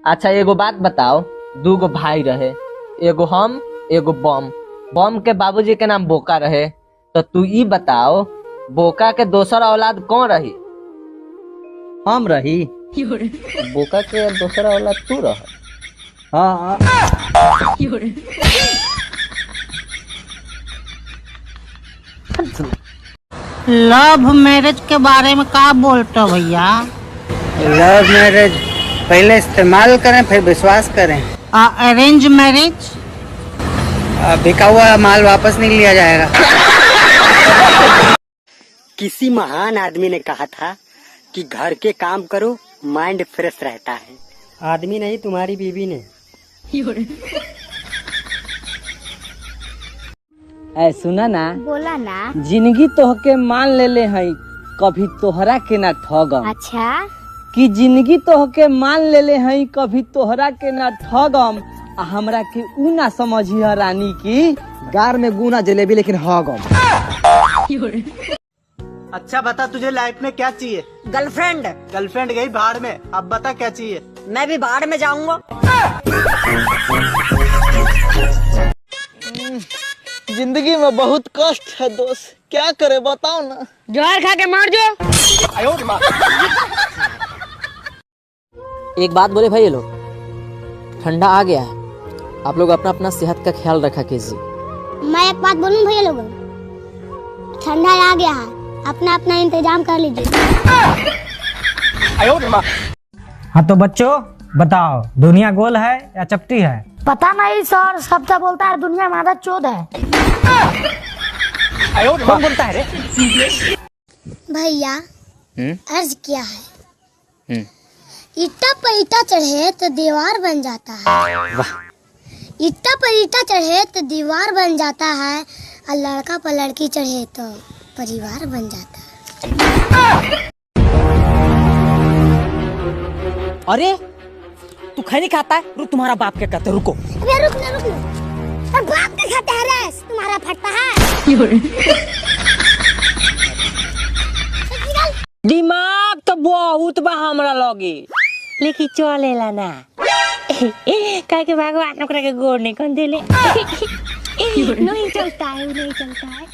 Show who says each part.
Speaker 1: अच्छा एगो बात बताओ, दूगो भाई रहे, एगो हम एगो बम। बम के बाबूजी के नाम बोका रहे, तो तू ई बताओ बोका के दोसर औलाद कौन रही?
Speaker 2: हम रही।
Speaker 1: बोका के दोसर औलाद तू रह?
Speaker 2: हाँ।
Speaker 3: लव मैरिज के बारे में क्या बोलते हो भैया?
Speaker 2: लव मैरिज पहले इस्तेमाल करें फिर विश्वास करें।
Speaker 3: Arrange marriage?
Speaker 2: बिका हुआ माल वापस नहीं लिया जाएगा। किसी महान आदमी ने कहा था कि घर के काम करो माइंड फ्रेश रहता है। आदमी नहीं, तुम्हारी बीवी ने।
Speaker 1: ऐ सुना ना,
Speaker 4: बोला ना।
Speaker 1: जिंदगी तोहके मान ले है, कभी तोहरा के ना ठगम।
Speaker 4: अच्छा
Speaker 1: कि जिंदगी तोहके मान ले है, कभी तोहरा के ना ठगम। आ हमरा के ऊ ना समझिह रानी की गार में गुना जलेबी लेकिन हगम।
Speaker 5: अच्छा बता, तुझे लाइफ में क्या चाहिए?
Speaker 3: गर्लफ्रेंड।
Speaker 5: गर्लफ्रेंड गई भाड़ में, अब बता क्या चाहिए?
Speaker 3: मैं भी बाढ़ में जाऊंगा।
Speaker 1: जिंदगी में बहुत कष्ट है दोस्त, क्या करे बताओ ना।
Speaker 3: जहर खा के मर जाओ।
Speaker 6: एक बात बोले भाई, ये लोग ठंडा आ गया है, आप लोग अपना अपना सेहत का ख्याल रखा कीजिए।
Speaker 4: मैं एक बात बोलूं भैया लोगों, ठंडा आ गया है, अपना अपना इंतजाम कर लीजिए।
Speaker 7: हाँ तो बच्चों बताओ, दुनिया गोल है या चपटी है?
Speaker 4: पता नहीं सर, सब तो बोलता है दुनिया मादा चोद है।
Speaker 7: कौन बोलता है रे?
Speaker 4: भैया अर्ज क्या है? ईटा पर ईटा चढ़े तो दीवार बन जाता है। ईटा पर ईटा चढ़े तो दीवार बन जाता है, और लड़का पर लड़की चढ़े तो परिवार बन जाता है।
Speaker 3: अरे तू खैनी खाता है? रुक, तुम्हारा बाप क्या कहते? रुको।
Speaker 4: अबे रुक ना। और बाप का खाता है रे, तुम्हारा फटता है।
Speaker 3: दिमाग तो बहुत बा हमरा लगे, लेकिन चलेला ना। काहे के भगवान ओकरा के गोड़ नहीं कौन देले। नहीं चलता है, नहीं चलता है।